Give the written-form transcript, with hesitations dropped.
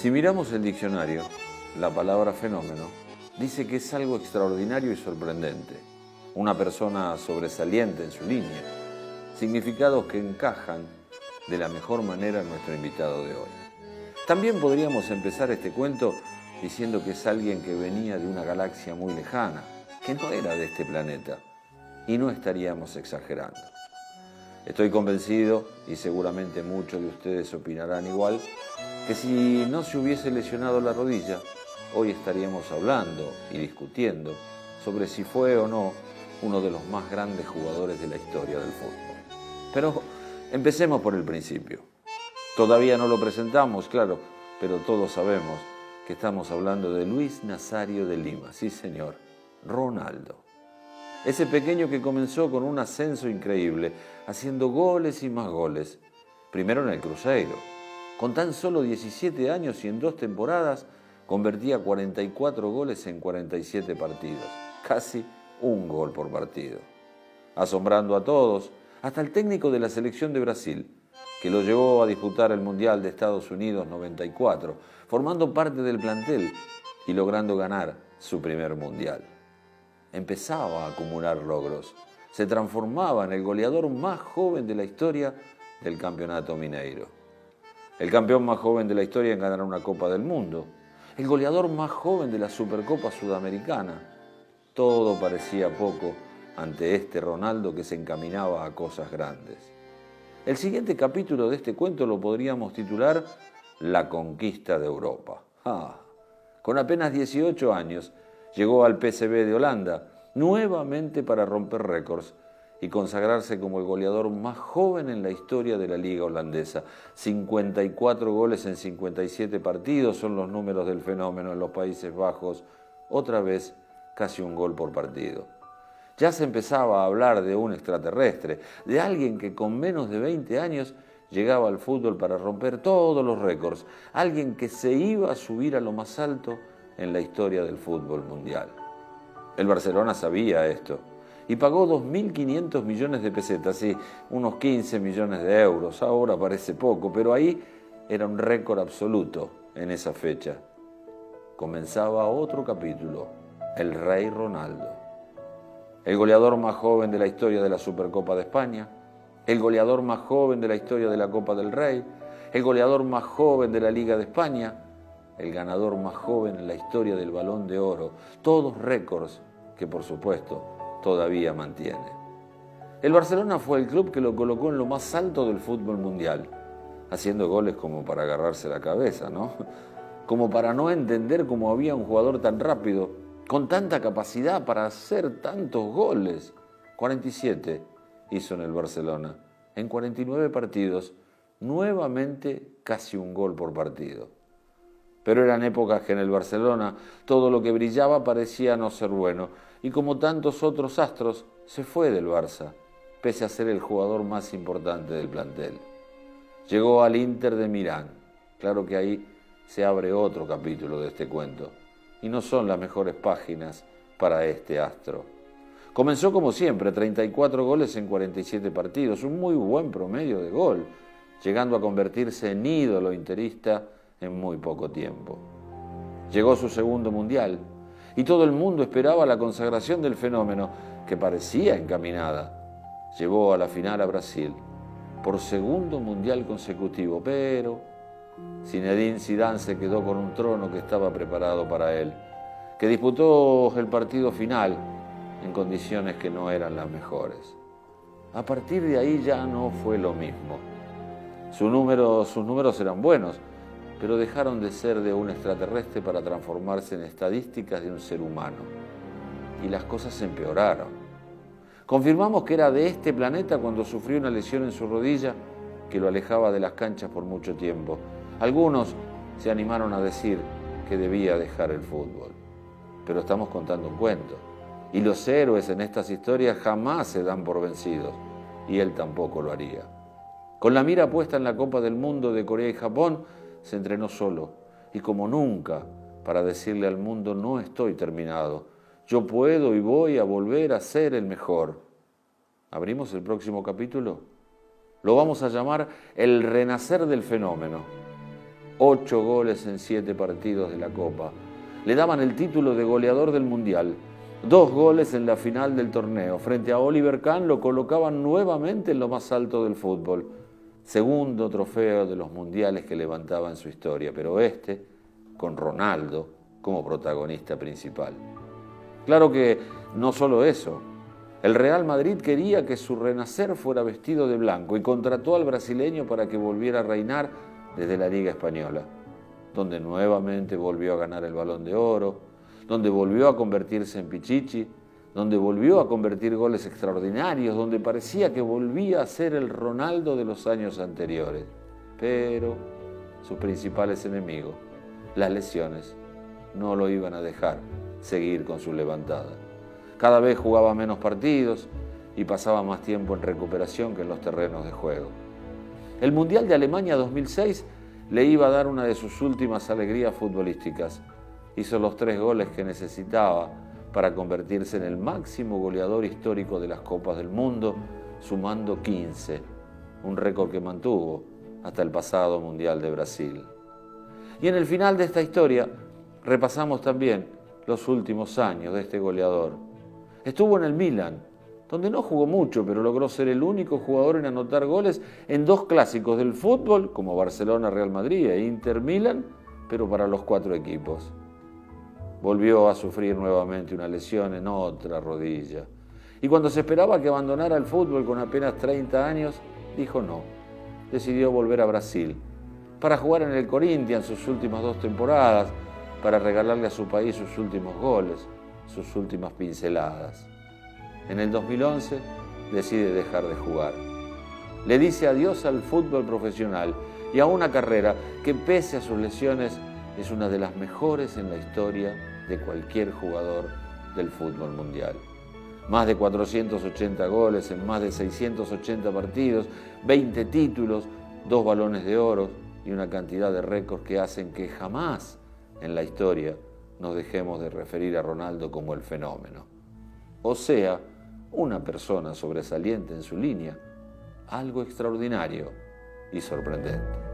Si miramos el diccionario, la palabra fenómeno dice que es algo extraordinario y sorprendente, una persona sobresaliente en su línea, significados que encajan de la mejor manera en nuestro invitado de hoy. También podríamos empezar este cuento diciendo que es alguien que venía de una galaxia muy lejana, que no era de este planeta, y no estaríamos exagerando. Estoy convencido, y seguramente muchos de ustedes opinarán igual, que si no se hubiese lesionado la rodilla, hoy estaríamos hablando y discutiendo sobre si fue o no uno de los más grandes jugadores de la historia del fútbol. Pero empecemos por el principio. Todavía no lo presentamos, claro, pero todos sabemos que estamos hablando de Luis Nazario de Lima, sí señor, Ronaldo. Ese pequeño que comenzó con un ascenso increíble, haciendo goles y más goles. Primero en el Cruzeiro. Con tan solo 17 años y en 2 temporadas, convertía 44 goles en 47 partidos. Casi un gol por partido. Asombrando a todos, hasta el técnico de la selección de Brasil, que lo llevó a disputar el Mundial de Estados Unidos 94, formando parte del plantel y logrando ganar su primer Mundial. Empezaba a acumular logros. Se transformaba en el goleador más joven de la historia del Campeonato Mineiro. El campeón más joven de la historia en ganar una Copa del Mundo. El goleador más joven de la Supercopa Sudamericana. Todo parecía poco ante este Ronaldo que se encaminaba a cosas grandes. El siguiente capítulo de este cuento lo podríamos titular La conquista de Europa. Con apenas 18 años, llegó al PSV de Holanda, nuevamente para romper récords y consagrarse como el goleador más joven en la historia de la liga holandesa. 54 goles en 57 partidos son los números del fenómeno en los Países Bajos, otra vez casi un gol por partido. Ya se empezaba a hablar de un extraterrestre, de alguien que con menos de 20 años llegaba al fútbol para romper todos los récords, alguien que se iba a subir a lo más alto en la historia del fútbol mundial. El Barcelona sabía esto y pagó 2.500 millones de pesetas, sí, unos 15 millones de euros. Ahora parece poco, pero ahí era un récord absoluto en esa fecha. Comenzaba otro capítulo, el Rey Ronaldo. El goleador más joven de la historia de la Supercopa de España, el goleador más joven de la historia de la Copa del Rey, el goleador más joven de la Liga de España, el ganador más joven en la historia del Balón de Oro, todos récords que por supuesto todavía mantiene. El Barcelona fue el club que lo colocó en lo más alto del fútbol mundial, haciendo goles como para agarrarse la cabeza, ¿no? Como para no entender cómo había un jugador tan rápido, con tanta capacidad para hacer tantos goles. 47 hizo en el Barcelona, en 49 partidos, nuevamente casi un gol por partido. Pero eran épocas que en el Barcelona todo lo que brillaba parecía no ser bueno, y como tantos otros astros, se fue del Barça, pese a ser el jugador más importante del plantel. Llegó al Inter de Milán. Claro que ahí se abre otro capítulo de este cuento, y no son las mejores páginas para este astro. Comenzó como siempre, 34 goles en 47 partidos, un muy buen promedio de gol, llegando a convertirse en ídolo interista en muy poco tiempo. Llegó su segundo mundial y todo el mundo esperaba la consagración del fenómeno que parecía encaminada. Llevó a la final a Brasil por segundo mundial consecutivo, pero Zinedine Zidane se quedó con un trono que estaba preparado para él, que disputó el partido final en condiciones que no eran las mejores. A partir de ahí ya no fue lo mismo. Sus números eran buenos, pero dejaron de ser de un extraterrestre para transformarse en estadísticas de un ser humano. Y las cosas empeoraron. Confirmamos que era de este planeta cuando sufrió una lesión en su rodilla que lo alejaba de las canchas por mucho tiempo. Algunos se animaron a decir que debía dejar el fútbol. Pero estamos contando un cuento. Y los héroes en estas historias jamás se dan por vencidos. Y él tampoco lo haría. Con la mira puesta en la Copa del Mundo de Corea y Japón, se entrenó solo y como nunca para decirle al mundo: no estoy terminado, yo puedo y voy a volver a ser el mejor. ¿Abrimos el próximo capítulo? Lo vamos a llamar El renacer del fenómeno. 8 goles en 7 partidos de la Copa. Le daban el título de goleador del Mundial. 2 goles en la final del torneo. Frente a Oliver Kahn lo colocaban nuevamente en lo más alto del fútbol. Segundo trofeo de los mundiales que levantaba en su historia, pero con Ronaldo como protagonista principal. Claro que no solo eso. El Real Madrid quería que su renacer fuera vestido de blanco y contrató al brasileño para que volviera a reinar desde la Liga Española, donde nuevamente volvió a ganar el Balón de Oro, donde volvió a convertirse en Pichichi, donde volvió a convertir goles extraordinarios, donde parecía que volvía a ser el Ronaldo de los años anteriores. Pero sus principales enemigos, las lesiones, no lo iban a dejar seguir con su levantada. Cada vez jugaba menos partidos y pasaba más tiempo en recuperación que en los terrenos de juego. El Mundial de Alemania 2006 le iba a dar una de sus últimas alegrías futbolísticas. Hizo los 3 goles que necesitaba para convertirse en el máximo goleador histórico de las Copas del Mundo, sumando 15, un récord que mantuvo hasta el pasado Mundial de Brasil. Y en el final de esta historia repasamos también los últimos años de este goleador. Estuvo en el Milan, donde no jugó mucho, pero logró ser el único jugador en anotar goles en 2 clásicos del fútbol, como Barcelona-Real Madrid e Inter-Milan, pero para los 4 equipos. Volvió a sufrir nuevamente una lesión en otra rodilla. Y cuando se esperaba que abandonara el fútbol con apenas 30 años, dijo no. Decidió volver a Brasil para jugar en el Corinthians sus últimas 2 temporadas, para regalarle a su país sus últimos goles, sus últimas pinceladas. En el 2011 decide dejar de jugar. Le dice adiós al fútbol profesional y a una carrera que, pese a sus lesiones, es una de las mejores en la historia de cualquier jugador del fútbol mundial. Más de 480 goles en más de 680 partidos, 20 títulos, 2 balones de oro y una cantidad de récords que hacen que jamás en la historia nos dejemos de referir a Ronaldo como el fenómeno. O sea, una persona sobresaliente en su línea, algo extraordinario y sorprendente.